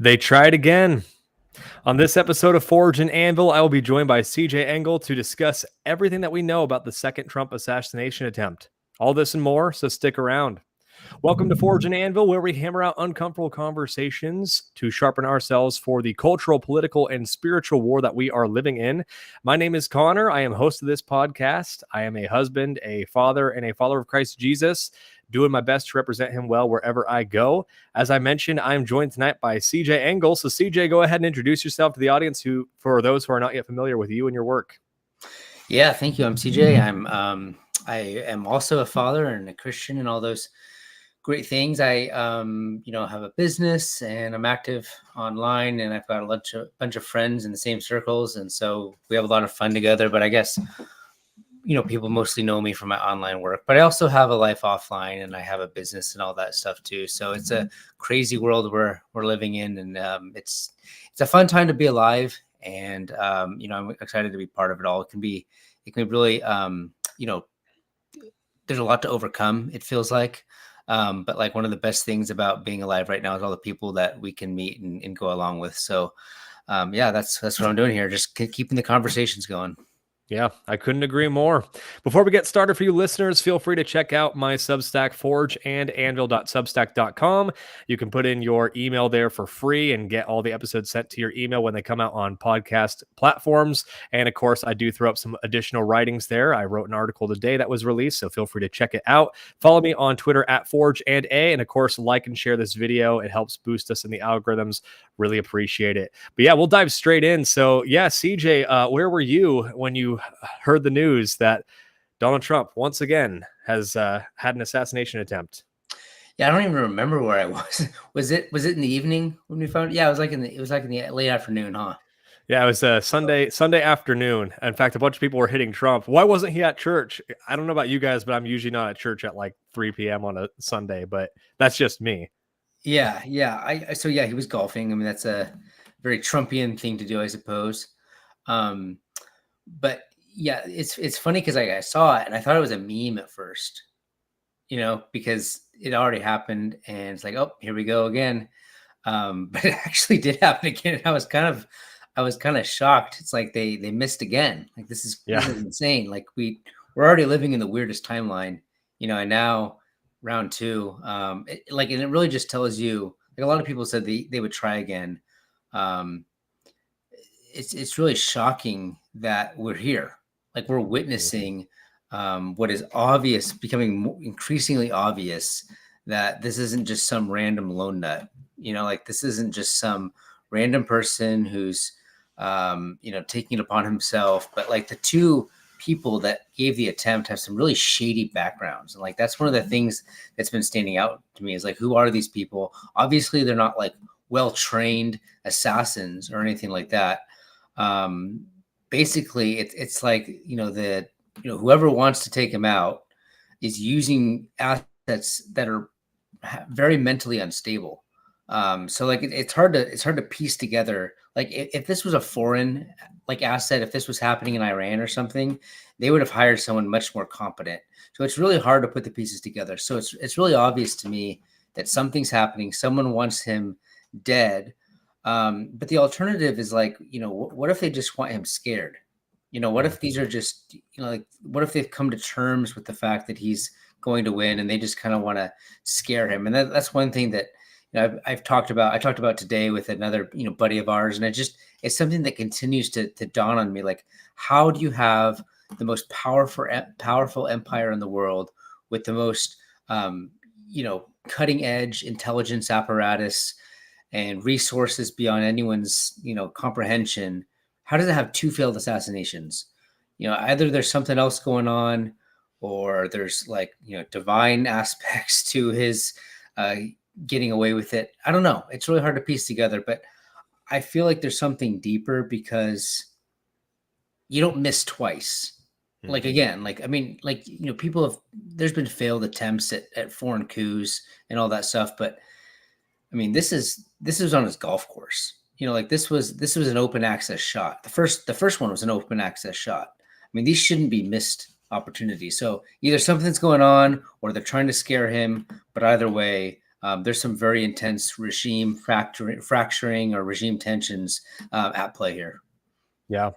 They tried again. On this episode of Forge and Anvil, I will be joined by Cjay Engel to discuss everything that we know about the second Trump assassination attempt. All this and more, so stick around. Welcome to Forge and Anvil, where we hammer out uncomfortable conversations to sharpen ourselves for the cultural, political, and spiritual war that we are living in. My name is Connor. I am host of this podcast. I am a husband, a father, and a follower of Christ Jesus, doing my best to represent him well wherever I go. As I mentioned, I am joined tonight by Cjay Engel. So Cjay, go ahead and introduce yourself to the audience for those who are not yet familiar with you and your work. Yeah, thank you. I'm Cjay. I am also a father and a Christian and all those great things. I have a business and I'm active online, and I've got a bunch of friends in the same circles, and so we have a lot of fun together. But I guess people mostly know me from my online work, but I also have a life offline, and I have a business and all that stuff too. So it's a crazy world we're living in, and it's a fun time to be alive. And I'm excited to be part of it all. It can be really there's a lot to overcome, it feels like. But like one of the best things about being alive right now is all the people that we can meet and go along with. So that's what I'm doing here. Just keeping the conversations going. Yeah, I couldn't agree more. Before we get started, for you listeners, feel free to check out my Substack, forgeandanvil.substack.com. You can put in your email there for free and get all the episodes sent to your email when they come out on podcast platforms. And of course, I do throw up some additional writings there. I wrote an article today that was released, so feel free to check it out. Follow me on Twitter at ForgeandA, and of course, like and share this video. It helps boost us in the algorithms. Really appreciate it. But yeah, we'll dive straight in. So yeah, Cjay, where were you when you heard the news that Donald Trump once again has had an assassination attempt? Yeah, I don't even remember where I was. Was it in the evening when we found it? Yeah, it was like in the late afternoon, huh? Yeah, it was Sunday afternoon. In fact, a bunch of people were hitting Trump. Why wasn't he at church? I don't know about you guys, but I'm usually not at church at like 3 p.m. on a Sunday, but that's just me. Yeah. He was golfing. I mean, that's a very Trumpian thing to do, I suppose. But yeah, it's funny because I saw it and I thought it was a meme at first, because it already happened, and it's like, oh, here we go again. But it actually did happen again. And I was kind of shocked. It's like they missed again. Like this is insane. Like we're already living in the weirdest timeline, and now round two. And it really just tells you, like, a lot of people said they would try again. It's really shocking that we're here. Like we're witnessing what is obvious, becoming increasingly obvious, that this isn't just some random lone nut. Like this isn't just some random person who's taking it upon himself, but like the two people that gave the attempt have some really shady backgrounds. And like that's one of the things that's been standing out to me, is like, who are these people? Obviously they're not like well-trained assassins or anything like that. Basically it's like, whoever wants to take him out is using assets that are very mentally unstable. So like it's hard to piece together. Like if this was a foreign like asset, if this was happening in Iran or something, they would have hired someone much more competent. So it's really hard to put the pieces together. So it's really obvious to me that something's happening. Someone wants him dead. But the alternative is like, what if they just want him scared? What if these are just, like, what if they've come to terms with the fact that he's going to win and they just kind of want to scare him? And that's one thing that I talked about today with another, buddy of ours. And it's something that continues to dawn on me. Like, how do you have the most powerful empire in the world with the most, cutting edge intelligence apparatus and resources beyond anyone's, comprehension? How does it have two failed assassinations? Either there's something else going on, or there's like, divine aspects to his getting away with it. I don't know. It's really hard to piece together, but I feel like there's something deeper, because you don't miss twice. Mm-hmm. Like, again, like, I mean, like, there's been failed attempts at foreign coups and all that stuff, but I mean, this is on his golf course. Like this was an open access shot. The first one was an open access shot. I mean, these shouldn't be missed opportunities. So either something's going on or they're trying to scare him. But either way, There's some very intense regime fracturing or regime tensions at play here. Yeah.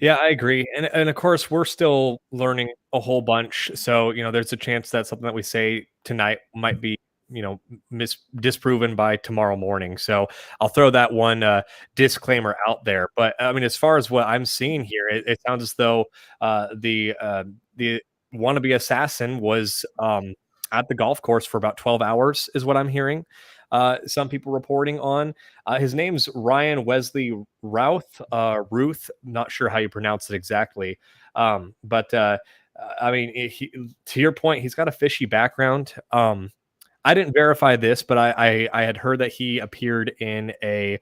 Yeah, I agree. And of course, we're still learning a whole bunch. So, there's a chance that something that we say tonight might be, disproven by tomorrow morning. So I'll throw that one disclaimer out there. But I mean, as far as what I'm seeing here, it sounds as though the wannabe assassin was at the golf course for about 12 hours, is what I'm hearing. Some people reporting on. His name's Ryan Wesley Ruth. Not sure how you pronounce it exactly. But I mean, to your point, he's got a fishy background. I didn't verify this, but I had heard that he appeared in a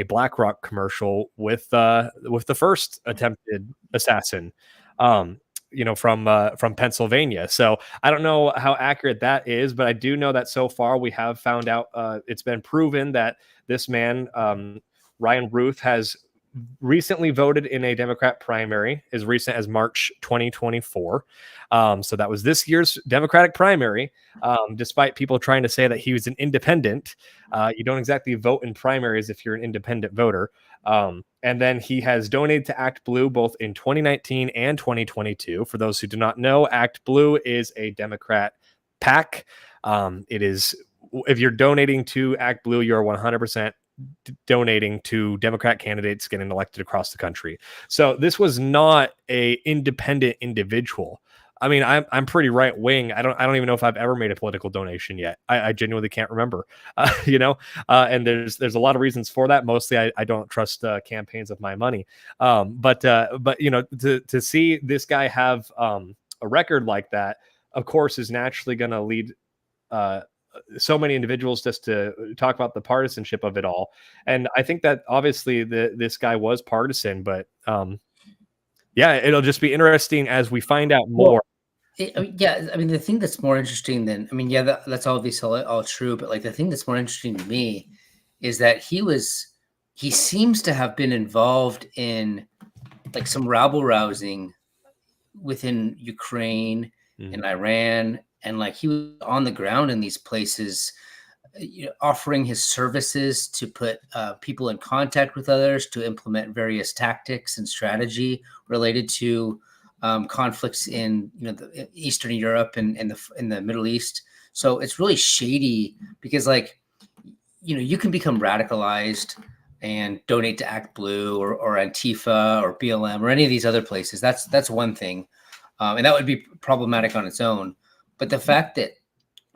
BlackRock commercial with the first attempted assassin. From Pennsylvania. So I don't know how accurate that is, but I do know that so far we have found out it's been proven that this man, Ryan Ruth, has recently voted in a Democrat primary as recent as March 2024. So that was this year's Democratic primary. Despite people trying to say that he was an independent, you don't exactly vote in primaries if you're an independent voter. And then he has donated to Act Blue both in 2019 and 2022. For those who do not know, Act Blue is a Democrat PAC. It is, if you're donating to Act Blue, you're 100% donating to Democrat candidates getting elected across the country. So this was not a independent individual. I mean, I'm pretty right wing. I don't even know if I've ever made a political donation yet. I genuinely can't remember. And there's a lot of reasons for that. Mostly, I don't trust campaigns with my money. But to see this guy have a record like that, of course, is naturally going to lead so many individuals just to talk about the partisanship of it all. And I think that obviously this guy was partisan, but yeah, it'll just be interesting as we find out more. Well, I mean, the thing that's more interesting than, I mean, yeah, that's obviously all true, but like the thing that's more interesting to me is that he seems to have been involved in like some rabble rousing within Ukraine and Iran, and like he was on the ground in these places, offering his services to put people in contact with others, to implement various tactics and strategy related to conflicts in the Eastern Europe and in the Middle East. So it's really shady because like you can become radicalized and donate to Act Blue or Antifa or BLM or any of these other places. That's one thing, and that would be problematic on its own. But the fact that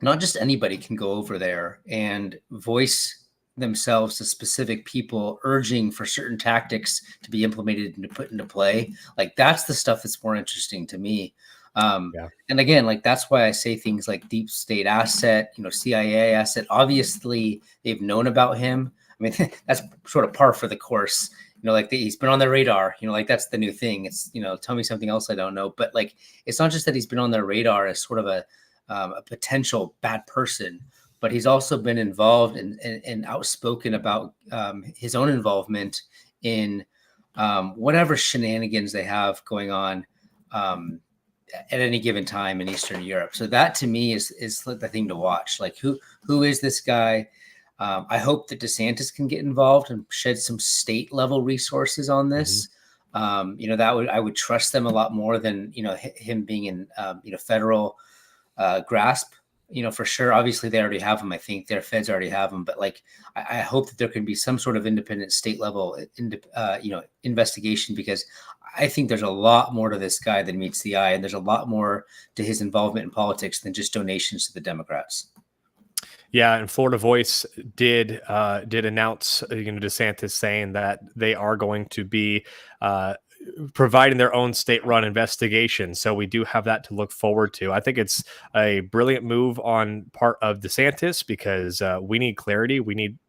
not just anybody can go over there and voice themselves to specific people urging for certain tactics to be implemented and to put into play, like that's the stuff that's more interesting to me. And again, like that's why I say things like deep state asset, CIA asset. Obviously they've known about him. I mean, that's sort of par for the course. Like he's been on their radar, like that's the new thing. It's, tell me something else I don't know. But like, it's not just that he's been on their radar as sort of a potential bad person, but he's also been involved and outspoken about his own involvement in whatever shenanigans they have going on at any given time in Eastern Europe. So that to me is the thing to watch. Like who is this guy? I hope that DeSantis can get involved and shed some state level resources on this. I would trust them a lot more than him being in federal grasp. For sure. Obviously, they already have them. I think their feds already have them. But like, I hope that there can be some sort of independent state level, investigation, because I think there's a lot more to this guy than meets the eye, and there's a lot more to his involvement in politics than just donations to the Democrats. Yeah, and Florida Voice did announce, DeSantis saying that they are going to be providing their own state-run investigation. So we do have that to look forward to. I think it's a brilliant move on part of DeSantis because we need clarity. We need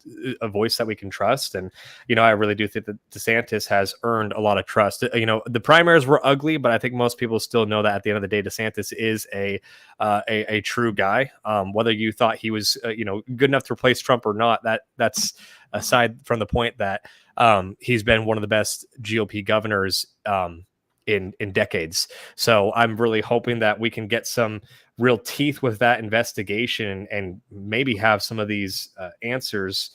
a voice that we can trust. And, I really do think that DeSantis has earned a lot of trust. The primaries were ugly, but I think most people still know that at the end of the day, DeSantis is a true guy. Whether you thought he was, good enough to replace Trump or not, that's aside from the point that he's been one of the best GOP governors in decades. So I'm really hoping that we can get some real teeth with that investigation and maybe have some of these answers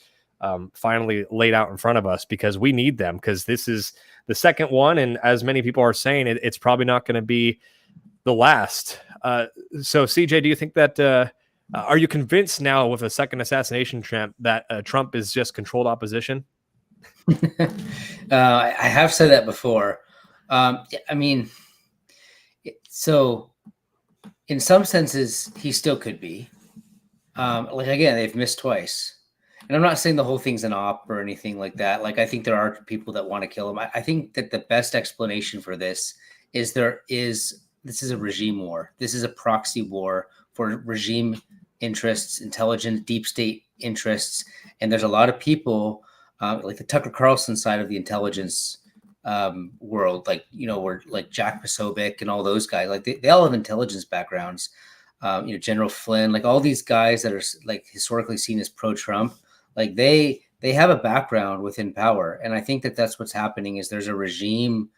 finally laid out in front of us, because we need them, because this is the second one. And as many people are saying, it's probably not going to be the last. So CJ, do you think that, are you convinced now with a second assassination attempt that Trump is just controlled opposition? I have said that before. I mean, so in some senses, he still could be. Like, again, they've missed twice. And I'm not saying the whole thing's an op or anything like that. Like, I think there are people that want to kill him. I think that the best explanation for this is this is a regime war. This is a proxy war for regime interests, intelligent, deep state interests. And there's a lot of people, like the Tucker Carlson side of the intelligence world, like, where like Jack Posobiec and all those guys, like they all have intelligence backgrounds. General Flynn, like all these guys that are like historically seen as pro-Trump, like they have a background within power. And I think that that's what's happening, is there's a regime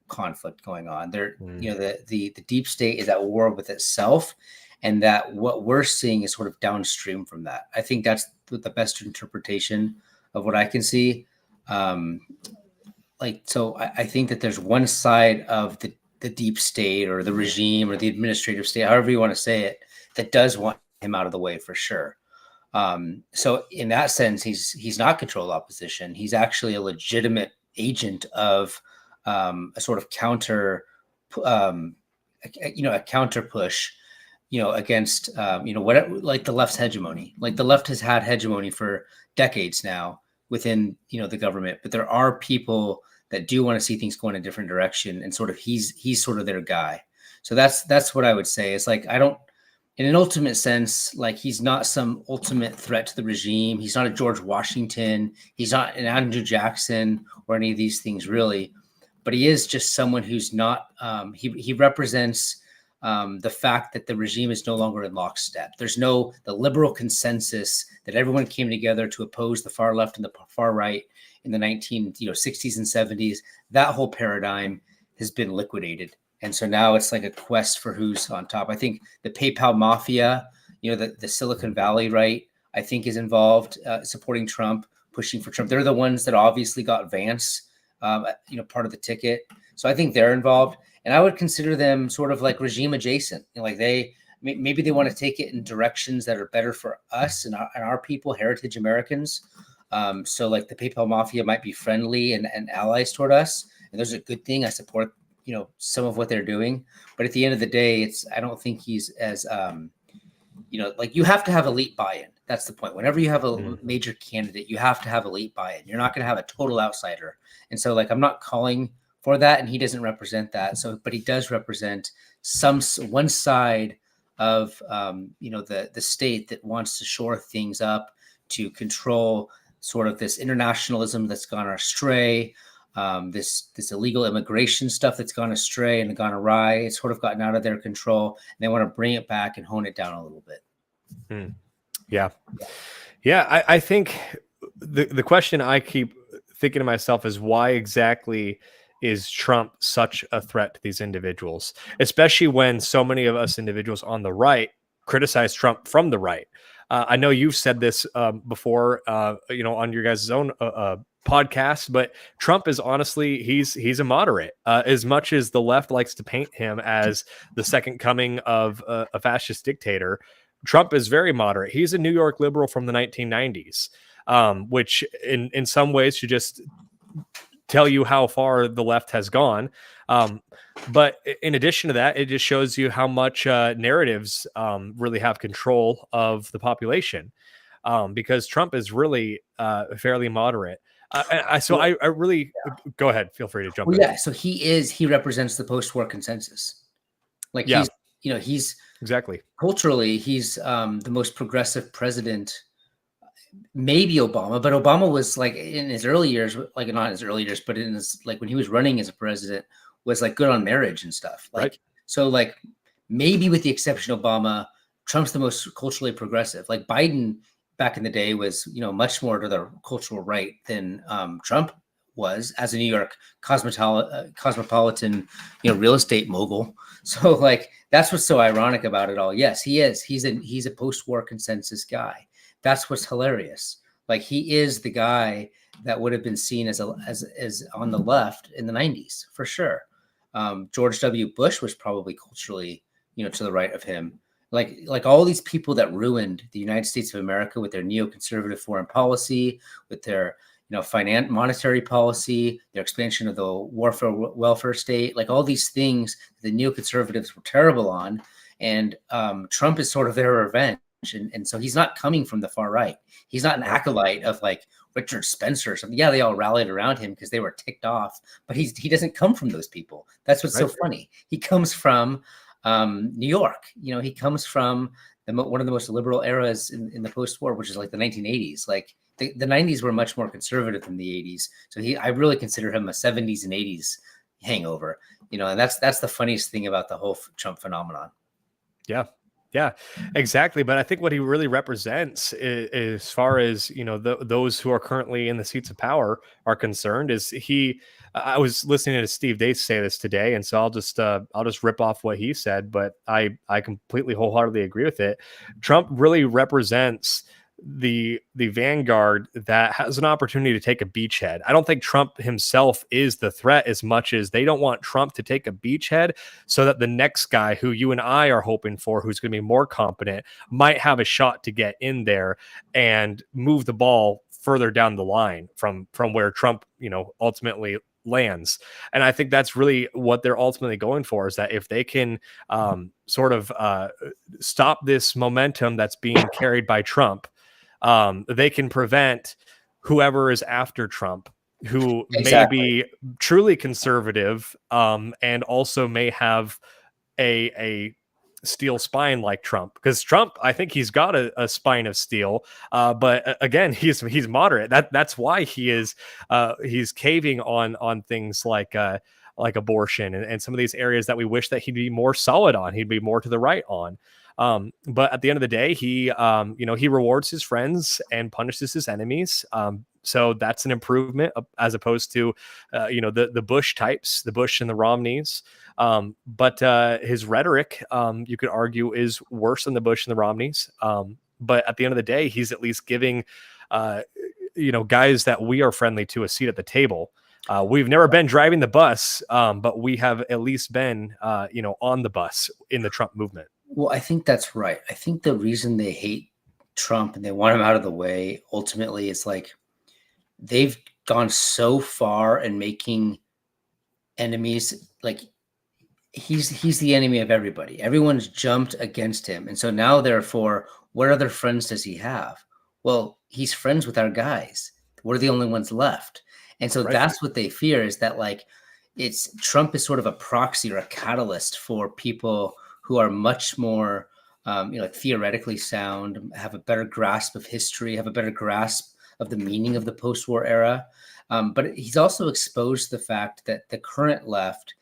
conflict going on there. The deep state is at war with itself, and that what we're seeing is sort of downstream from that. I think that's the best interpretation of what I can see. So I think that there's one side of the deep state or the regime or the administrative state, however you want to say it, that does want him out of the way for sure. So in that sense, he's not controlled opposition. He's actually a legitimate agent of a sort of counter, a counter push, against, whatever, like the left's hegemony. Like the left has had hegemony for decades now within, the government, but there are people that do want to see things go in a different direction, and sort of he's sort of their guy. So that's what I would say. It's like, in an ultimate sense, like he's not some ultimate threat to the regime. He's not a George Washington. He's not an Andrew Jackson or any of these things really, but he is just someone who's not. He represents the fact that the regime is no longer in lockstep. There's the liberal consensus that everyone came together to oppose the far left and the far right in the 60s and 70s. That whole paradigm has been liquidated. And so now it's like a quest for who's on top. I think the PayPal mafia, the Silicon Valley, right, I think is involved, supporting Trump, pushing for Trump. They're the ones that obviously got Vance, part of the ticket. So I think they're involved. And I would consider them sort of like regime adjacent. Like maybe they want to take it in directions that are better for us and our people, heritage Americans. So like the PayPal mafia might be friendly and allies toward us. And there's a good thing. I support, some of what they're doing. But at the end of the day, I don't think he's as, like you have to have elite buy-in. That's the point. Whenever you have a major candidate, you have to have elite buy-in. You're not going to have a total outsider. And so like, I'm not calling for that, and he doesn't represent that. So, but he does represent one side of, the state that wants to shore things up, to control sort of this internationalism that's gone astray, this illegal immigration stuff that's gone astray and gone awry. It's sort of gotten out of their control, and they want to bring it back and hone it down a little bit. Yeah. I think the question I keep thinking to myself is, why exactly is Trump such a threat to these individuals, especially when so many of us individuals on the right criticize Trump from the right? I know you've said this before, on your guys' own podcast, but Trump is honestly, he's a moderate. As much as the left likes to paint him as the second coming of a fascist dictator, Trump is very moderate. He's a New York liberal from the 1990s, which in some ways should just tell you how far the left has gone. But in addition to that, it just shows you how much narratives really have control of the population, because Trump is really fairly moderate. I really go ahead. Feel free to jump in. Yeah. So he represents the post-war consensus. Like he's exactly culturally, he's the most progressive president. Maybe Obama, but Obama was like in his early years, like not in his early years, but in his, like when he was running as a president, was like good on marriage and stuff. Like, right. So like maybe with the exception of Obama, Trump's the most culturally progressive. Like Biden back in the day was, much more to the cultural right than Trump was as a New York cosmopolitan, real estate mogul. So like that's what's so ironic about it all. Yes, he is. He's a post-war consensus guy. That's what's hilarious. Like he is the guy that would have been seen as on the left in the 90s for sure. George W. Bush was probably culturally, to the right of him. Like all these people that ruined the United States of America with their neoconservative foreign policy, with their monetary policy, their expansion of the welfare state, like all these things the neoconservatives were terrible on, and Trump is sort of their revenge. And so he's not coming from the far right. He's not an acolyte of like Richard Spencer or something. Yeah, they all rallied around him because they were ticked off, but he doesn't come from those people. That's what's so funny. He comes from New York. He comes from one of the most liberal eras in the post-war, which is like the 1980s. Like the 90s were much more conservative than the 80s. So I really consider him a 70s and 80s hangover. And that's the funniest thing about the whole Trump phenomenon. Yeah, exactly. But I think what he really represents is, as far as, those who are currently in the seats of power are concerned, is I was listening to Steve Deace say this today, and so I'll just rip off what he said, but I completely wholeheartedly agree with it. Trump really represents the Vanguard that has an opportunity to take a beachhead. I don't think Trump himself is the threat as much as they don't want Trump to take a beachhead so that the next guy who you and I are hoping for, who's going to be more competent, might have a shot to get in there and move the ball further down the line from where Trump, ultimately lands. And I think that's really what they're ultimately going for, is that if they can stop this momentum that's being carried by Trump, they can prevent whoever is after Trump, who may be truly conservative, and also may have a steel spine like Trump. Because Trump, I think he's got a spine of steel, but again, he's moderate. That's why he's caving on things like abortion and some of these areas that we wish that he'd be more solid on. He'd be more to the right on. But at the end of the day, he rewards his friends and punishes his enemies. So that's an improvement as opposed to, the Bush types, the Bush and the Romneys. But his rhetoric, you could argue, is worse than the Bush and the Romneys. But at the end of the day, he's at least giving, guys that we are friendly to a seat at the table. We've never been driving the bus, but we have at least been, on the bus in the Trump movement. Well, I think that's right. I think the reason they hate Trump and they want him out of the way ultimately is like they've gone so far in making enemies. Like he's the enemy of everybody. Everyone's jumped against him. And so now, therefore, what other friends does he have? Well, he's friends with our guys. We're the only ones left. And so that's what they fear, is that like Trump is sort of a proxy or a catalyst for people who are much more, like theoretically sound, have a better grasp of history, have a better grasp of the meaning of the post-war era. But he's also exposed the fact that the current left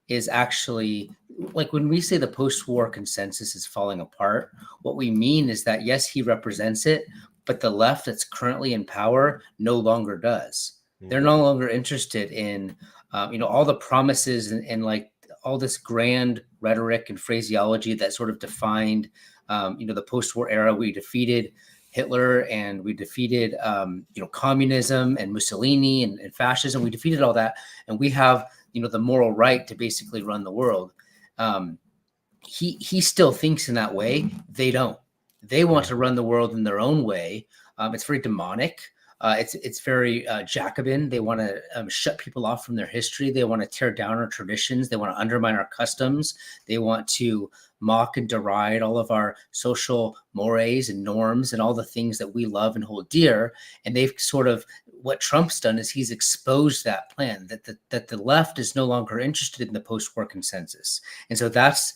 is actually, like when we say the post-war consensus is falling apart, what we mean is that, yes, he represents it, but the left that's currently in power no longer does. Mm-hmm. They're no longer interested in, all the promises and like all this grand rhetoric and phraseology that sort of defined, the post-war era. We defeated Hitler and we defeated, communism and Mussolini and fascism. We defeated all that. And we have, the moral right to basically run the world. He still thinks in that way. They don't. They want to run the world in their own way. It's very demonic. It's very Jacobin. They want to shut people off from their history. They want to tear down our traditions. They want to undermine our customs. They want to mock and deride all of our social mores and norms and all the things that we love and hold dear. And they've sort of, what Trump's done is he's exposed that plan, that the left is no longer interested in the post-war consensus. And so that's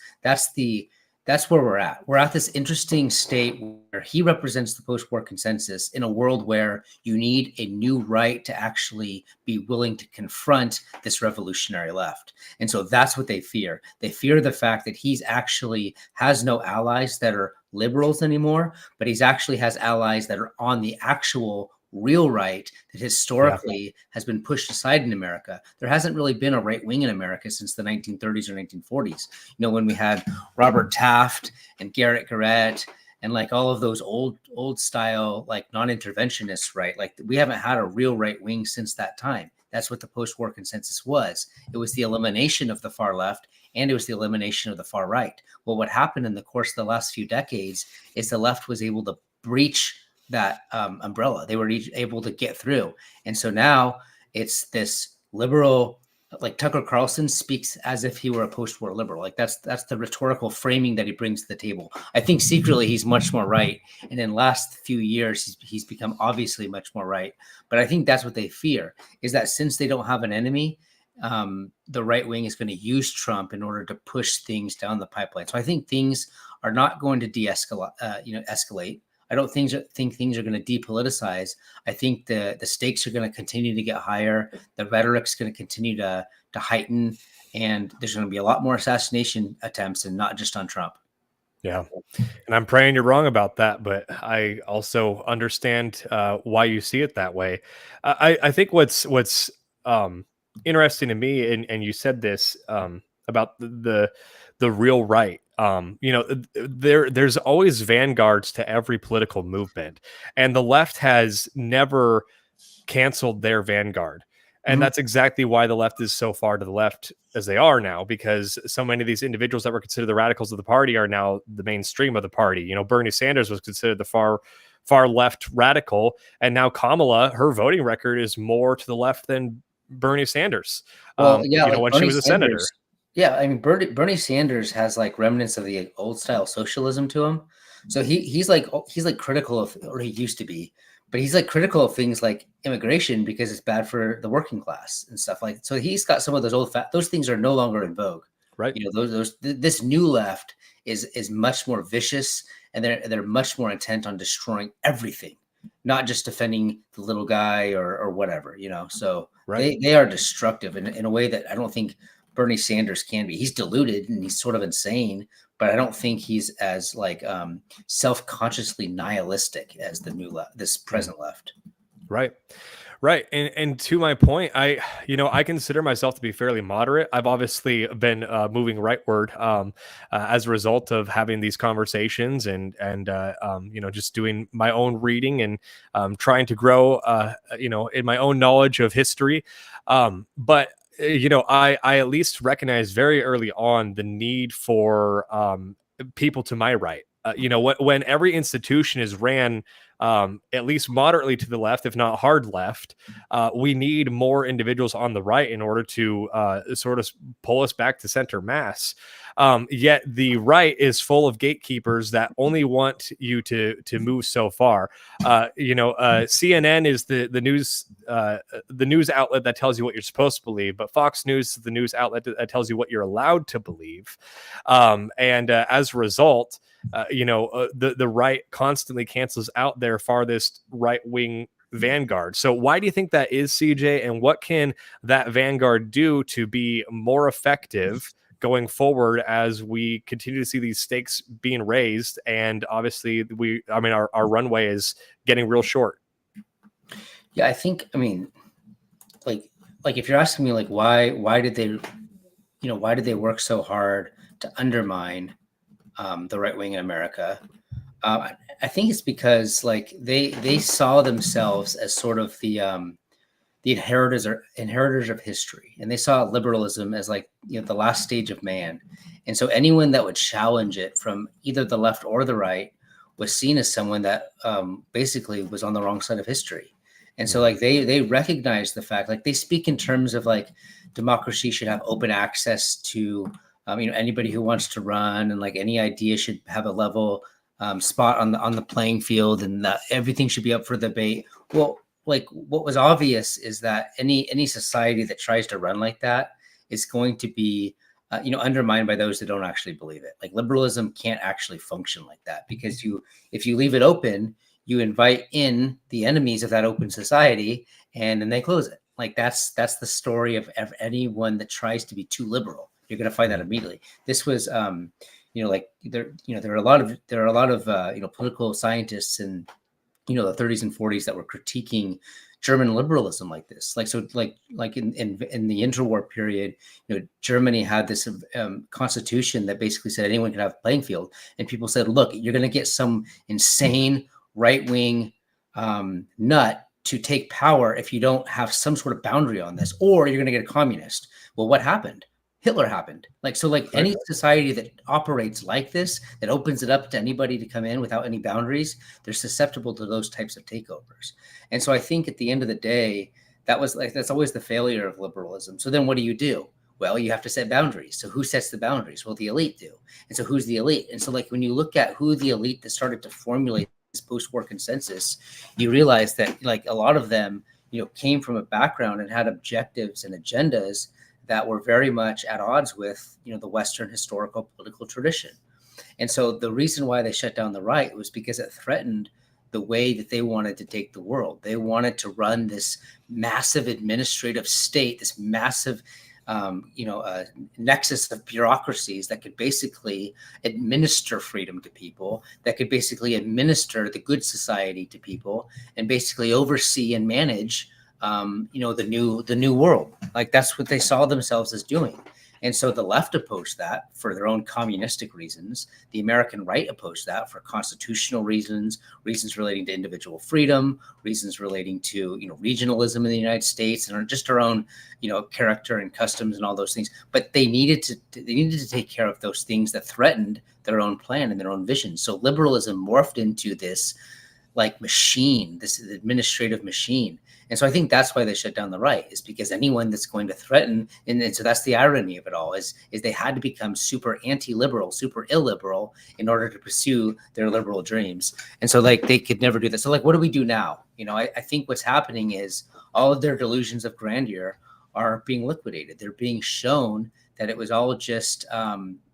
where we're at. We're at this interesting state where he represents the post-war consensus in a world where you need a new right to actually be willing to confront this revolutionary left. And so that's what they fear. They fear the fact that he's actually has no allies that are liberals anymore, but he's actually has allies that are on the actual real right that historically has been pushed aside in America. There hasn't really been a right wing in America since the 1930s or 1940s. When we had Robert Taft and Garrett Garrett and like all of those old style, like non-interventionists, right? Like we haven't had a real right wing since that time. That's what the post-war consensus was. It was the elimination of the far left and it was the elimination of the far right. Well, what happened in the course of the last few decades is the left was able to breach that umbrella. They were able to get through. And so now it's this liberal, like Tucker Carlson speaks as if he were a post-war liberal. Like that's the rhetorical framing that he brings to the table. I think secretly he's much more right. And in the last few years, he's become obviously much more right. But I think that's what they fear, is that since they don't have an enemy, the right wing is going to use Trump in order to push things down the pipeline. So I think things are not going to escalate. I don't think things are going to depoliticize. I think the stakes are going to continue to get higher. The rhetoric's going to continue to heighten, and there's going to be a lot more assassination attempts, and not just on Trump. Yeah, and I'm praying you're wrong about that, but I also understand why you see it that way. I think what's interesting to me, and you said this about the real right. There's always vanguards to every political movement, and the left has never canceled their vanguard. And that's exactly why the left is so far to the left as they are now, because so many of these individuals that were considered the radicals of the party are now the mainstream of the party. Bernie Sanders was considered the far left radical, and now Kamala, her voting record is more to the left than Bernie Sanders. Well, when she was a senator. Yeah, I mean, Bernie Sanders has like remnants of the old style socialism to him. So he's like critical of, or he used to be, but he's like critical of things like immigration because it's bad for the working class and stuff like. So he's got some of those those things are no longer in vogue, right? This new left is much more vicious, and they're much more intent on destroying everything, not just defending the little guy or whatever, So right. They are destructive in a way that I don't think Bernie Sanders can be. He's deluded and he's sort of insane, but I don't think he's as like self-consciously nihilistic as the new this present left. Right. And to my point, I consider myself to be fairly moderate. I've obviously been moving rightward as a result of having these conversations and just doing my own reading and trying to grow, in my own knowledge of history. But I at least recognize very early on the need for people to my right. When every institution is ran at least moderately to the left, if not hard left, we need more individuals on the right in order to sort of pull us back to center mass. Yet the right is full of gatekeepers that only want you to move so far. CNN is the news outlet that tells you what you're supposed to believe, but Fox News is the news outlet that tells you what you're allowed to believe. And as a result, the right constantly cancels out their farthest right wing vanguard. So why do you think that is, CJ? And what can that vanguard do to be more effective going forward as we continue to see these stakes being raised? And obviously our runway is getting real short. Yeah, I think, like if you're asking me like why did they work so hard to undermine the right wing in America? I think it's because like they saw themselves as sort of the inheritors of history, and they saw liberalism as like the last stage of man. And so anyone that would challenge it from either the left or the right was seen as someone that basically was on the wrong side of history. And so like they recognize the fact, like they speak in terms of like democracy should have open access to anybody who wants to run, and like any idea should have a level spot on the playing field, and that everything should be up for debate. Well, like what was obvious is that any society that tries to run like that is going to be undermined by those that don't actually believe it. Like liberalism can't actually function like that, because if you leave it open, you invite in the enemies of that open society, and then they close it. Like that's the story of anyone that tries to be too liberal. You're going to find that immediately. This was, there are a lot of political scientists and the 30s and 40s that were critiquing German liberalism like this. Like, so like in the interwar period, Germany had this constitution that basically said anyone could have a playing field. And people said, look, you're going to get some insane right-wing nut to take power if you don't have some sort of boundary on this, or you're going to get a communist. Well, what happened? Hitler happened. Like, so like any society that operates like this, that opens it up to anybody to come in without any boundaries, they're susceptible to those types of takeovers. And so I think at the end of the day, that's always the failure of liberalism. So then what do? Well, you have to set boundaries. So who sets the boundaries? Well, the elite do. And so who's the elite? And so like when you look at who the elite that started to formulate this post-war consensus, you realize that like a lot of them, came from a background and had objectives and agendas that were very much at odds with, the Western historical political tradition. And so the reason why they shut down the right was because it threatened the way that they wanted to take the world. They wanted to run this massive administrative state, this massive, nexus of bureaucracies that could basically administer freedom to people, that could basically administer the good society to people, and basically oversee and manage the new world. Like that's what they saw themselves as doing. And so the left opposed that for their own communistic reasons. The American right opposed that for constitutional reasons relating to individual freedom, reasons relating to, regionalism in the United States, and just our own, character and customs and all those things. But they needed to take care of those things that threatened their own plan and their own vision. So liberalism morphed into this like machine, this administrative machine. And so I think that's why they shut down the right, is because anyone that's going to threaten, and so that's the irony of it all, is they had to become super anti-liberal, super illiberal in order to pursue their liberal dreams. And so like they could never do that. So like, what do we do now? I think what's happening is all of their delusions of grandeur are being liquidated. They're being shown that it was all just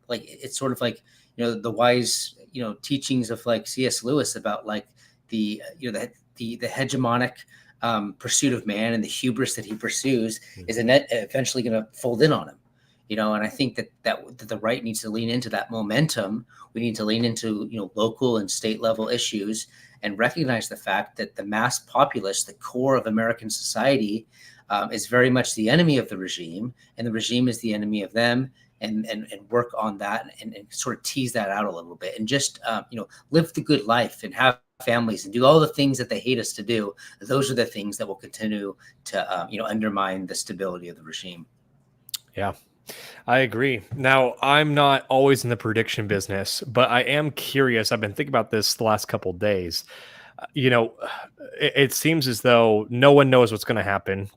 like, it's sort of like, the wise, teachings of like C.S. Lewis about like the hegemonic pursuit of man, and the hubris that he pursues is eventually going to fold in on him, and I think that the right needs to lean into that momentum. We need to lean into, local and state level issues and recognize the fact that the mass populace, the core of American society, is very much the enemy of the regime, and the regime is the enemy of them, and work on that and sort of tease that out a little bit, and just, live the good life and have families and do all the things that they hate us to do. Those are the things that will continue to, undermine the stability of the regime. Yeah, I agree. Now, I'm not always in the prediction business, but I am curious. I've been thinking about this the last couple of days. It seems as though no one knows what's going to happen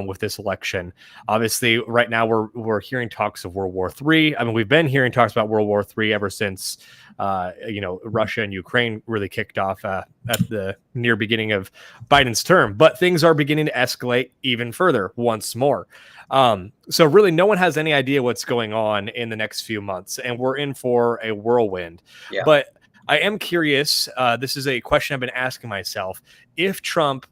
with this election. Obviously, right now we're hearing talks of World War III. I mean, we've been hearing talks about World War III ever since Russia and Ukraine really kicked off at the near beginning of Biden's term. But things are beginning to escalate even further once more. So really, no one has any idea what's going on in the next few months, and we're in for a whirlwind. Yeah. But I am curious. This is a question I've been asking myself. If Trump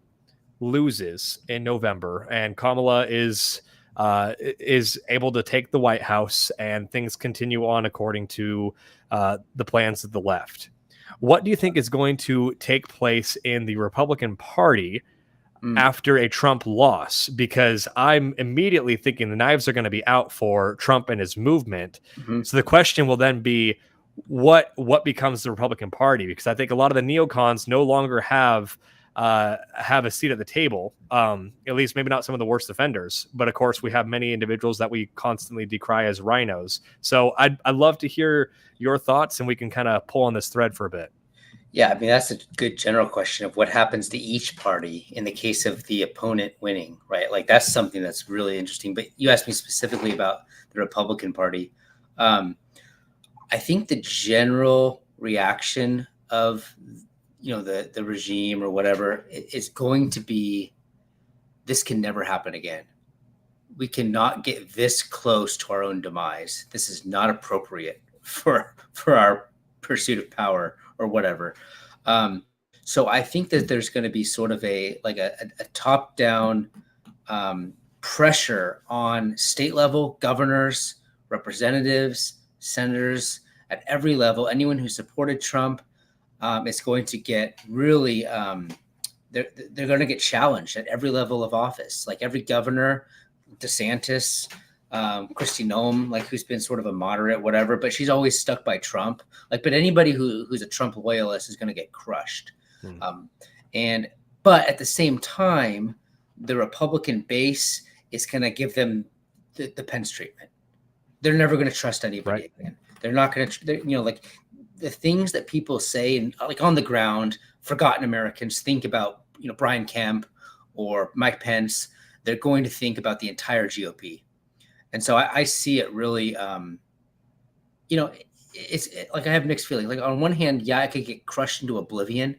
loses in November and Kamala is able to take the White House and things continue on according to the plans of the left, what do you think is going to take place in the Republican Party after a Trump loss? Because I'm immediately thinking the knives are going to be out for Trump and his movement. Mm-hmm. So the question will then be, what becomes the Republican Party? Because I think a lot of the neocons no longer have a seat at the table, at least maybe not some of the worst offenders. But of course, we have many individuals that we constantly decry as rhinos. So I'd love to hear your thoughts, and we can kind of pull on this thread for a bit. Yeah, I mean, that's a good general question of what happens to each party in the case of the opponent winning, right? Like that's something that's really interesting. But you asked me specifically about the Republican Party. I think the general reaction of the regime or whatever is going to be, this can never happen again. We cannot get this close to our own demise. This is not appropriate for our pursuit of power or whatever. So I think that there's going to be sort of a top-down pressure on state level governors, representatives, senators at every level, anyone who supported Trump, it's going to get really they're going to get challenged at every level of office, like every governor, DeSantis, Kristi Noem, like who's been sort of a moderate, whatever, but she's always stuck by Trump. Like, but anybody who's a Trump loyalist is going to get crushed. And but at the same time, the Republican base is going to give them the Pence treatment. They're never going to trust anybody again. They're not going to, like the things that people say and like on the ground, forgotten Americans think about, Brian Kemp or Mike Pence. They're going to think about the entire GOP. And so I see it really, it's like I have mixed feelings. Like on one hand, yeah, it could get crushed into oblivion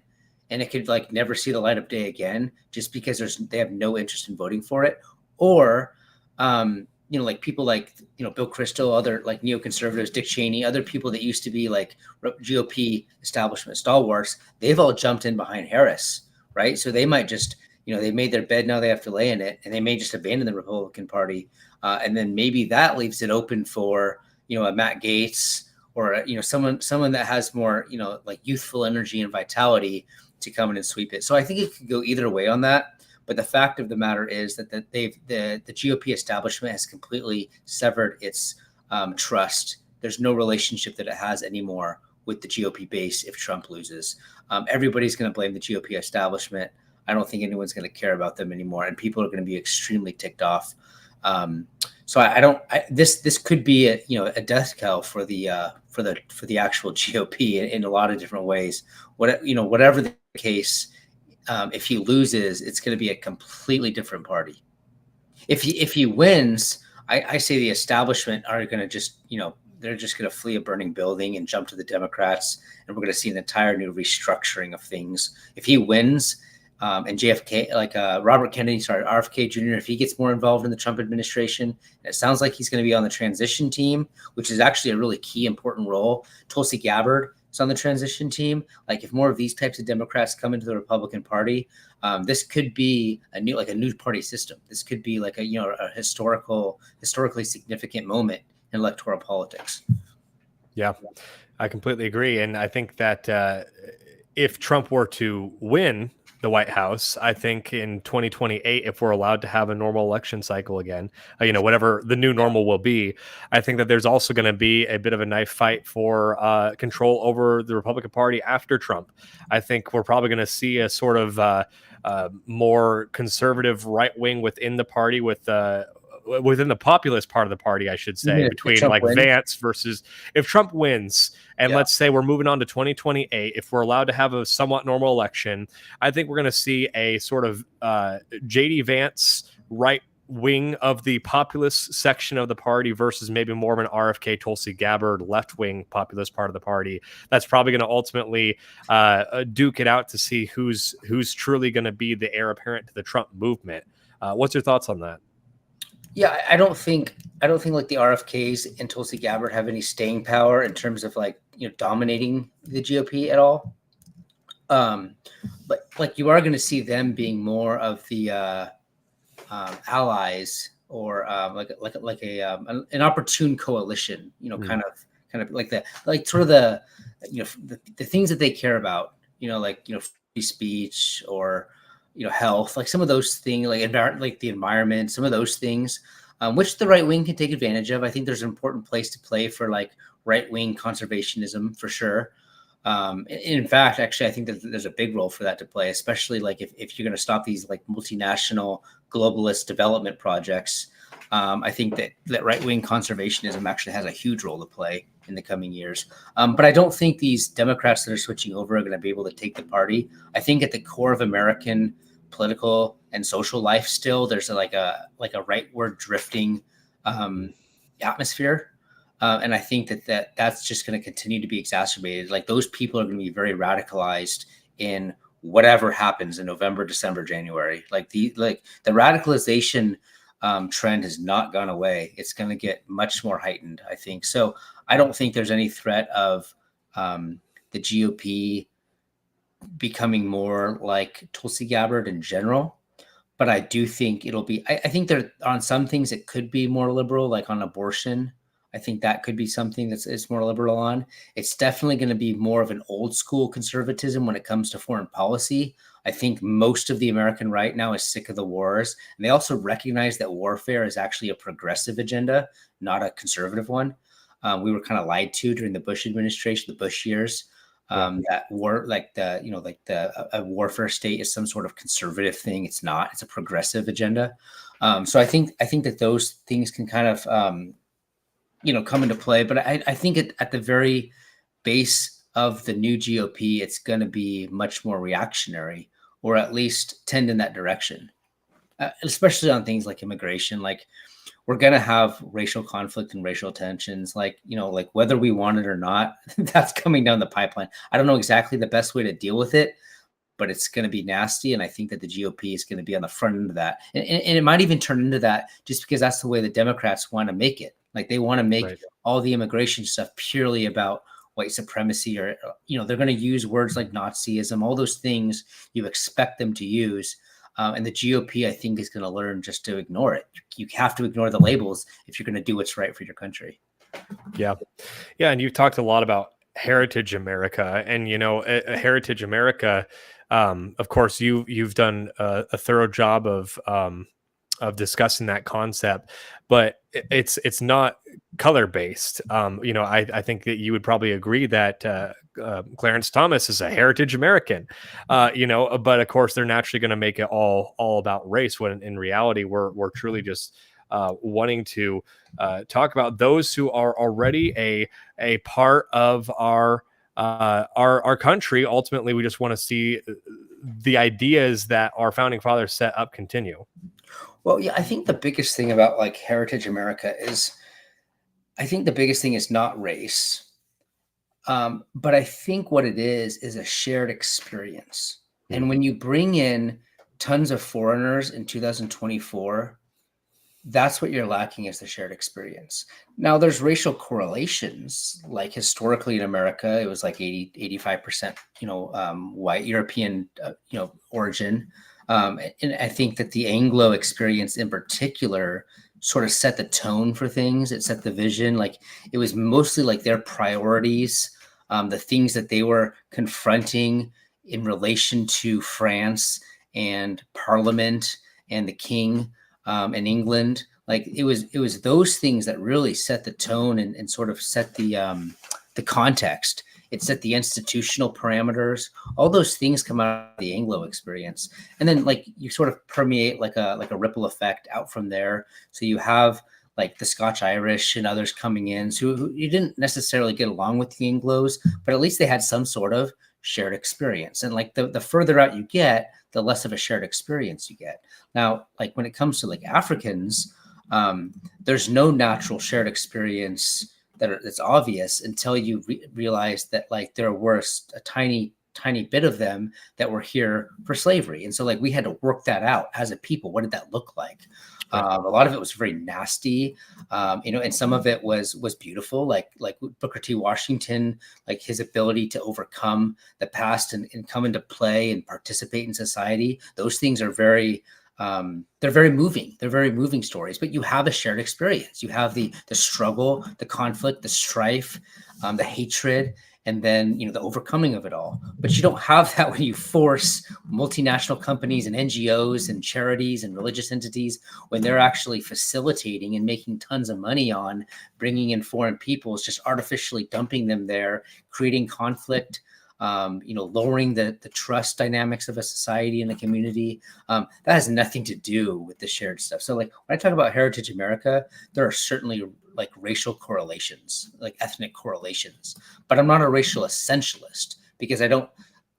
and it could like never see the light of day again just because they have no interest in voting for it. Or, like people like, Bill Kristol, other like neoconservatives, Dick Cheney, other people that used to be like GOP establishment stalwarts, they've all jumped in behind Harris, right? So they might just, they made their bed, now they have to lay in it, and they may just abandon the Republican Party. And then maybe that leaves it open for, a Matt Gaetz or, someone that has more, like youthful energy and vitality to come in and sweep it. So I think it could go either way on that. But the fact of the matter is that the GOP establishment has completely severed its trust. There's no relationship that it has anymore with the GOP base if Trump loses. Everybody's going to blame the GOP establishment. I don't think anyone's going to care about them anymore, and people are going to be extremely ticked off. So this could be a death knell for the actual GOP in a lot of different ways. Whatever the case. If he loses, it's going to be a completely different party. If he wins, I say the establishment are going to just, they're just going to flee a burning building and jump to the Democrats, and we're going to see an entire new restructuring of things. If he wins, and JFK, like Robert Kennedy, RFK Jr., if he gets more involved in the Trump administration, it sounds like he's going to be on the transition team, which is actually a really key, important role. Tulsi Gabbard is on the transition team. Like if more of these types of Democrats come into the Republican Party, this could be a new party system. This could be like a historically significant moment in electoral politics. Yeah, I completely agree. And I think that if Trump were to win the White House, I think in 2028, if we're allowed to have a normal election cycle again, whatever the new normal will be, I think that there's also going to be a bit of a knife fight for control over the Republican Party after Trump. I think we're probably going to see a sort of more conservative right wing within the party within the populist part of the party, I should say, between like wins. Vance versus if Trump wins, and let's say we're moving on to 2028, if we're allowed to have a somewhat normal election, I think we're going to see a sort of JD Vance right wing of the populist section of the party versus maybe more of an RFK Tulsi Gabbard left wing populist part of the party. That's probably going to ultimately duke it out to see who's truly going to be the heir apparent to the Trump movement. What's your thoughts on that? Yeah, I don't think like the RFKs and Tulsi Gabbard have any staying power in terms of like dominating the GOP at all. But like you are going to see them being more of the allies or like an opportune coalition. Kind of like sort of the the things that they care about. Free speech or health, like some of those things, like the environment, some of those things, which the right wing can take advantage of. I think there's an important place to play for like right wing conservationism for sure. In fact, actually, I think that there's a big role for that to play, especially like if you're going to stop these like multinational globalist development projects. I think that right wing conservationism actually has a huge role to play in the coming years. But I don't think these Democrats that are switching over are going to be able to take the party. I think at the core of American political and social life still, there's like a rightward drifting atmosphere. And I think that's just going to continue to be exacerbated. Like those people are going to be very radicalized in whatever happens in November, December, January. Like the radicalization trend has not gone away. It's going to get much more heightened, I think. So I don't think there's any threat of the GOP becoming more like Tulsi Gabbard in general. But I do think it'll be, I think there on some things it could be more liberal, like on abortion. I think that could be something it's more liberal on. It's definitely going to be more of an old school conservatism when it comes to foreign policy. I think most of the American right now is sick of the wars, and they also recognize that warfare is actually a progressive agenda, not a conservative one. We were kind of lied to during the Bush administration, the Bush years. That war, like a warfare state is some sort of conservative thing. It's not. It's a progressive agenda. So I think that those things can kind of come into play. But I think at the very base of the new GOP, it's going to be much more reactionary, or at least tend in that direction, especially on things like immigration. Like, we're going to have racial conflict and racial tensions, like whether we want it or not. That's coming down the pipeline. I don't know exactly the best way to deal with it, but it's going to be nasty. And I think that the GOP is going to be on the front end of that. And it might even turn into that, just because that's the way the Democrats want to make it. Like, they want to make all the immigration stuff purely about white supremacy, or, they're going to use words like Nazism, all those things you expect them to use. And the GOP, I think, is going to learn just to ignore it. You have to ignore the labels if you're going to do what's right for your country. Yeah. Yeah. And you've talked a lot about Heritage America, and, Heritage America, of course, you've done a thorough job of discussing that concept, but it's not color based. I think that you would probably agree that Clarence Thomas is a heritage American, but of course they're naturally going to make it all about race, when in reality we're truly just wanting to talk about those who are already a part of our country. Ultimately, we just want to see the ideas that our founding fathers set up continue. Well, yeah, I think the biggest thing about like Heritage America is, I think the biggest thing is not race. But I think what it is a shared experience. And when you bring in tons of foreigners in 2024, that's what you're lacking, is the shared experience. Now, there's racial correlations, like historically in America, it was like 85%, white European, origin. And I think that the Anglo experience in particular sort of set the tone for things. It set the vision. Like, it was mostly like their priorities, the things that they were confronting in relation to France and Parliament and the King in England. Like, it was those things that really set the tone and sort of set the context. It set the institutional parameters. All those things come out of the Anglo experience, and then like you sort of permeate like a ripple effect out from there. So you have like the Scotch Irish and others coming in, so who you didn't necessarily get along with the Anglos, but at least they had some sort of shared experience. And like the further out you get, the less of a shared experience you get. Now, like when it comes to like Africans, there's no natural shared experience that's obvious until you realize that like there were a tiny bit of them that were here for slavery. And so like we had to work that out as a people. What did that look like? A lot of it was very nasty, and some of it was beautiful, like Booker T. Washington, like his ability to overcome the past and come into play and participate in society. Those things are they're very moving. They're very moving stories, but you have a shared experience. You have the struggle, the conflict, the strife, the hatred, and then, the overcoming of it all. But you don't have that when you force multinational companies and NGOs and charities and religious entities, when they're actually facilitating and making tons of money on bringing in foreign peoples, just artificially dumping them there, creating conflict, lowering the trust dynamics of a society and a community. That has nothing to do with the shared stuff. So like when I talk about Heritage America, there are certainly like racial correlations, like ethnic correlations, but I'm not a racial essentialist, because I don't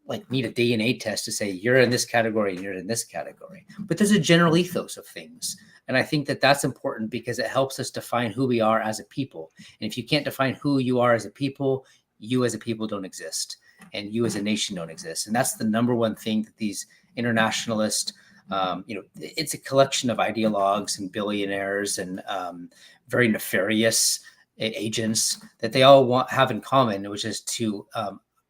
like need a DNA test to say you're in this category and you're in this category. But there's a general ethos of things. And I think that that's important, because it helps us define who we are as a people. And if you can't define who you are as a people, you as a people don't exist, and you as a nation don't exist. And that's the number one thing that these internationalists, it's a collection of ideologues and billionaires and very nefarious agents that they all have in common, which is to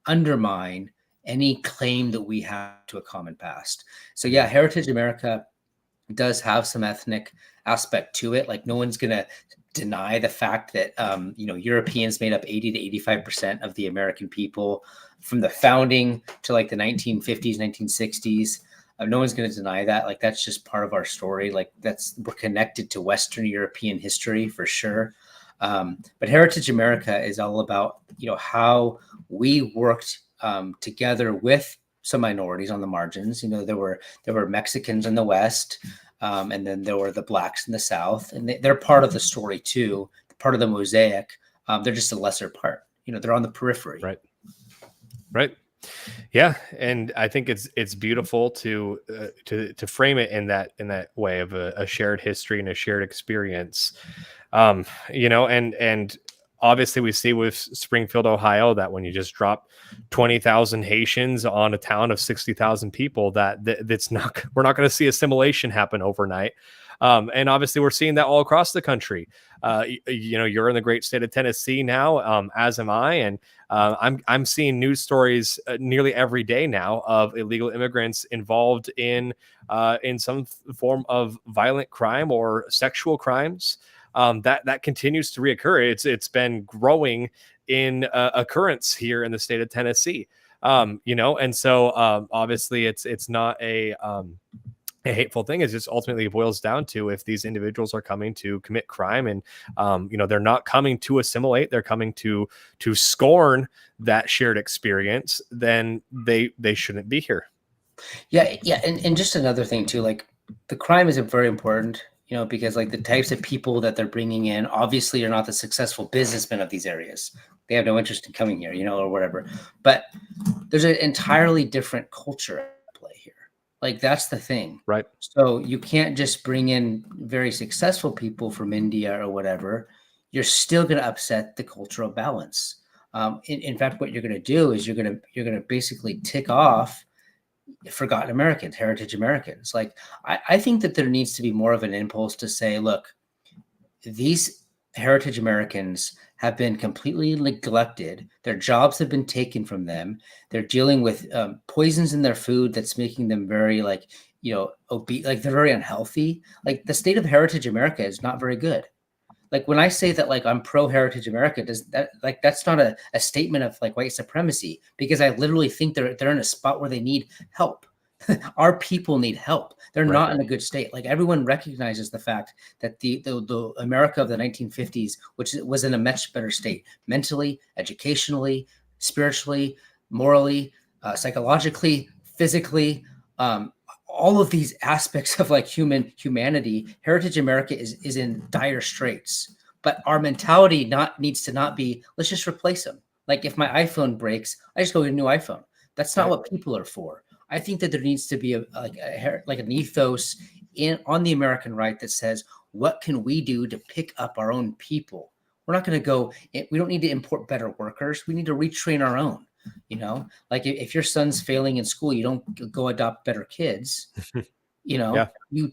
undermine any claim that we have to a common past. So yeah, Heritage America does have some ethnic aspect to it. Like no one's going to deny the fact that Europeans made up 80 to 85% of the American people from the founding to like the 1950s, 1960s. No one's going to deny that. Like, that's just part of our story. Like, we're connected to Western European history for sure. But Heritage America is all about, how we worked together with some minorities on the margins. There were Mexicans in the West, and then there were the blacks in the South, and they're part of the story too, part of the mosaic. They're just a lesser part. They're on the periphery. Right. Yeah, and I think it's beautiful to frame it in that way of a shared history and a shared experience. And obviously we see with Springfield, Ohio, that when you just drop 20,000 Haitians on a town of 60,000 people, that's not, we're not going to see assimilation happen overnight. And obviously we're seeing that all across the country. You're in the great state of Tennessee now, as am I. And I'm seeing news stories nearly every day now of illegal immigrants involved in some form of violent crime or sexual crimes. That continues to reoccur. It's been growing in occurrence here in the state of Tennessee. And so obviously it's not a hateful thing. Is just ultimately boils down to, if these individuals are coming to commit crime and they're not coming to assimilate, they're coming to scorn that shared experience, then they shouldn't be here. Yeah. And just another thing too, like, the crime is very important, because like the types of people that they're bringing in obviously are not the successful businessmen of these areas. They have no interest in coming here, or whatever. But there's an entirely different culture at play here. Like, that's the thing. Right. So you can't just bring in very successful people from India or whatever. You're still going to upset the cultural balance. In fact, what you're going to do is you're going to basically tick off forgotten Americans, heritage Americans. Like, I think that there needs to be more of an impulse to say, look, these heritage Americans have been completely neglected. Their jobs have been taken from them. They're dealing with poisons in their food that's making them very obese, like they're very unhealthy. Like, the state of heritage America is not very good. Like, when I say that, like, I'm pro heritage America, that's not a statement of like white supremacy, because I literally think they're in a spot where they need help. Our people need help. They're Right. not in a good state. Like, everyone recognizes the fact that the America of the 1950s, which was in a much better state, mentally, educationally, spiritually, morally, psychologically, physically, all of these aspects of like humanity, heritage America is in dire straits. But our mentality needs to not be, let's just replace them. Like, if my iPhone breaks, I just go get a new iPhone. That's not what people are for. I think that there needs to be an ethos on the American right that says, what can we do to pick up our own people? We're not going to we don't need to import better workers. We need to retrain our own. Like, if your son's failing in school, you don't go adopt better kids. Yeah. You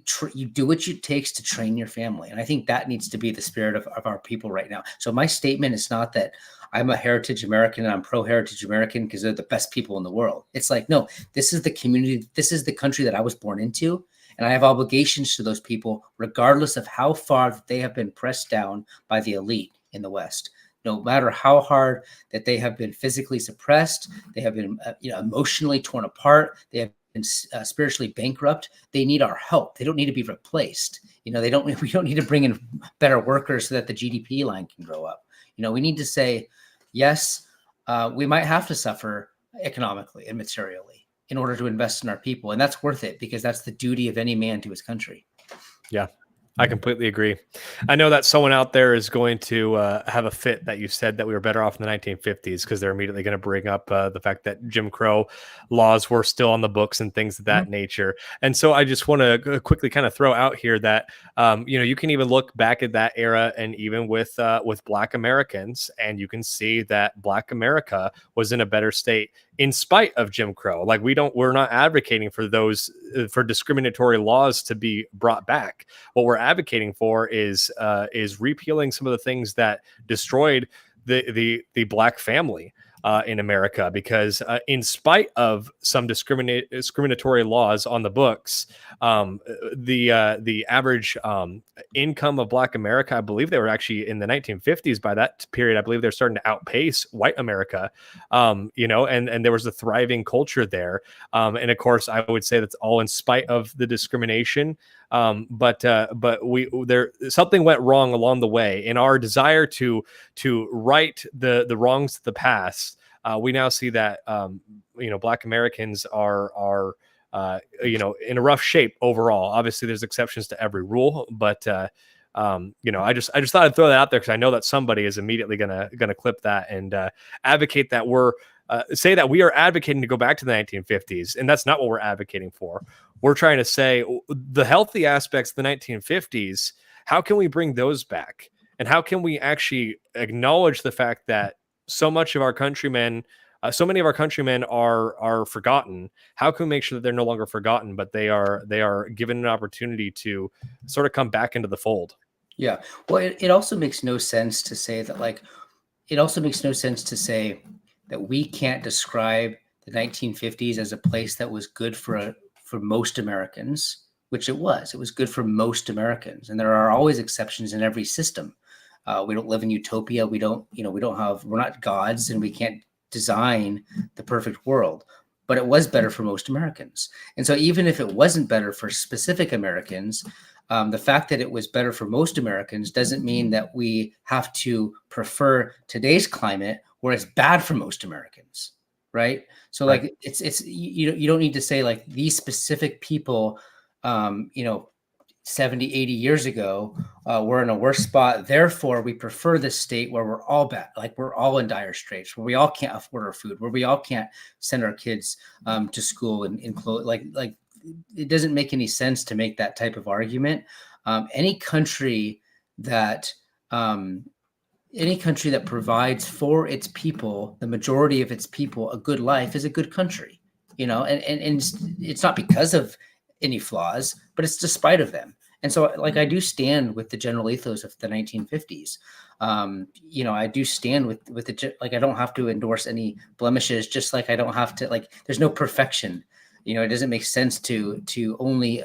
do what it takes to train your family. And I think that needs to be the spirit of our people right now. So my statement is not that I'm a heritage American and I'm pro heritage American because they're the best people in the world. It's like, no, this is the community. This is the country that I was born into. And I have obligations to those people, regardless of how far they have been pressed down by the elite in the West. No matter how hard that they have been physically suppressed, they have been emotionally torn apart, they have been spiritually bankrupt. They need our help. They don't need to be replaced. We don't need to bring in better workers so that the GDP line can grow up. We need to say, yes, we might have to suffer economically and materially in order to invest in our people, and that's worth it, because that's the duty of any man to his country. Yeah. I completely agree. I know that someone out there is going to have a fit that you said that we were better off in the 1950s, because they're immediately going to bring up the fact that Jim Crow laws were still on the books and things of that nature. And so I just want to quickly kind of throw out here that, you can even look back at that era, and even with Black Americans, and you can see that Black America was in a better state in spite of Jim Crow. Like, we're not advocating for those for discriminatory laws to be brought back. What we're advocating for is repealing some of the things that destroyed the Black family. in America, because in spite of some discriminatory laws on the books, the average income of Black America, I believe they were actually in the 1950s. By that period, I believe they're starting to outpace white America. And there was a thriving culture there. And of course, I would say that's all in spite of the discrimination. But there something went wrong along the way in our desire to right the wrongs of the past. We now see that Black Americans are in a rough shape overall. Obviously, there's exceptions to every rule, but I just thought I'd throw that out there because I know that somebody is immediately gonna clip that and advocate that say that we are advocating to go back to the 1950s, and that's not what we're advocating for. We're trying to say the healthy aspects of the 1950s. How can we bring those back? And how can we actually acknowledge the fact that so many of our countrymen are forgotten? How can we make sure that they're no longer forgotten, but they are given an opportunity to sort of come back into the fold? Yeah. Well, it also makes no sense to say that, that we can't describe the 1950s as a place that was good for most Americans, which it was. It was good for most Americans, and there are always exceptions in every system. We don't live in utopia. We're not gods, and we can't design the perfect world. But it was better for most Americans, and so even if it wasn't better for specific Americans, the fact that it was better for most Americans doesn't mean that we have to prefer today's climate where it's bad for most Americans, right? So Right. like you don't need to say like these specific people, 70, 80 years ago, we're in a worse spot. Therefore, we prefer this state where we're all bad, like we're all in dire straits, where we all can't afford our food, where we all can't send our kids to school and clothes. Like it doesn't make any sense to make that type of argument. Any country that provides for its people, the majority of its people, a good life is a good country, and it's not because of any flaws, but it's despite of them. And so like I do stand with the general ethos of the 1950s. I do stand with I don't have to endorse any blemishes, just like I don't have to, like, there's no perfection. It doesn't make sense to only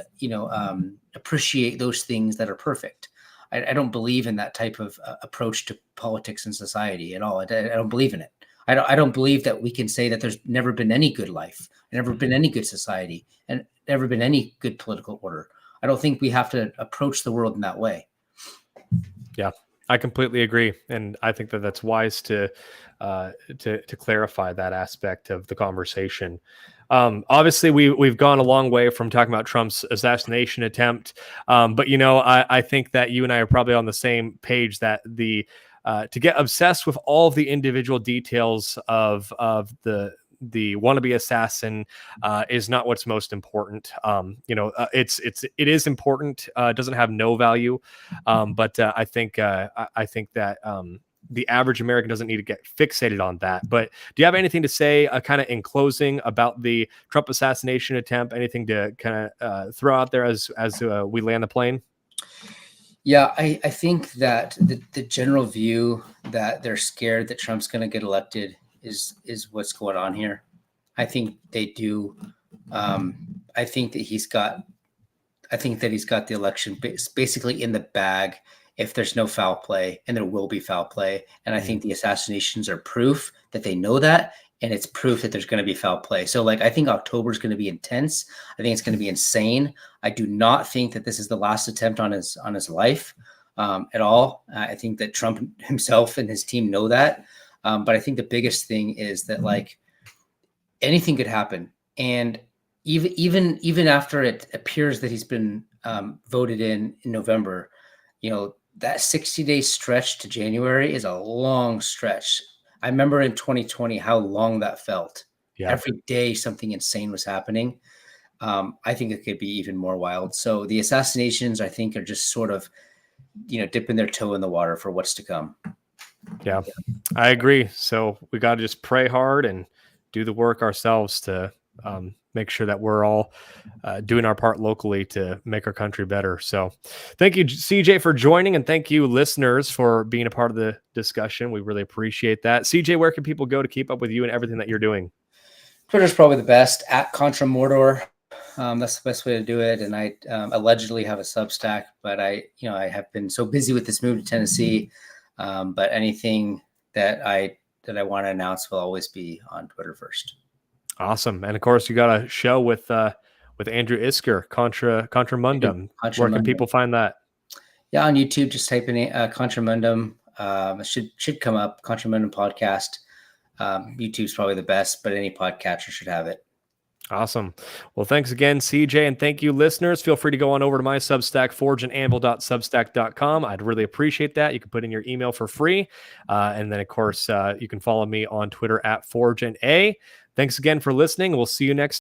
appreciate those things that are perfect. I don't believe in that type of approach to politics and society at all. I don't believe in it. I don't believe that we can say that there's never been any good life, never been any good society, and never been any good political order. I don't think we have to approach the world in that way. Yeah, I completely agree, and I think that that's wise to clarify that aspect of the conversation. Obviously, we've gone a long way from talking about Trump's assassination attempt, but I think that you and I are probably on the same page that to get obsessed with all of the individual details of the wannabe assassin is not what's most important. It is important. It doesn't have no value, but I think that the average American doesn't need to get fixated on that. But do you have anything to say, kind of in closing, about the Trump assassination attempt? Anything to kind of throw out there as we land the plane? Yeah, I think that the general view that they're scared that Trump's going to get elected is what's going on here. I think they do. I think that he's got the election basically in the bag if there's no foul play, and there will be foul play. And I think the assassinations are proof that they know that, and it's proof that there's going to be foul play. So I think October is going to be intense. I think it's going to be insane. I do not think that this is the last attempt on his life at all. I think that Trump himself and his team know that. But I think the biggest thing is that anything could happen. And even after it appears that he's been voted in November, that 60-day stretch to January is a long stretch. I remember in 2020 how long that felt. Yeah. Every day something insane was happening. I think it could be even more wild. So the assassinations, I think, are just sort of, dipping their toe in the water for what's to come. Yeah, I agree. So we got to just pray hard and do the work ourselves to make sure that we're all doing our part locally to make our country better. So thank you, CJ, for joining, and thank you, listeners, for being a part of the discussion. We really appreciate that. CJ, where can people go to keep up with you and everything that you're doing? Twitter's probably the best, at Contra Mordor. That's the best way to do it. And I allegedly have a Substack, but I have been so busy with this move to Tennessee. But anything that I want to announce will always be on Twitter first. Awesome. And of course, you got a show with Andrew Isker, Contra Mundum. Where can people find that? Yeah, on YouTube, just type in Contra Mundum. It should come up, Contra Mundum podcast. YouTube's probably the best, but any podcatcher should have it. Awesome. Well, thanks again, CJ, and thank you, listeners. Feel free to go on over to my Substack, forgeandanvil.substack.com. I'd really appreciate that. You can put in your email for free. And then, of course, you can follow me on Twitter at ForgeandA. Thanks again for listening. We'll see you next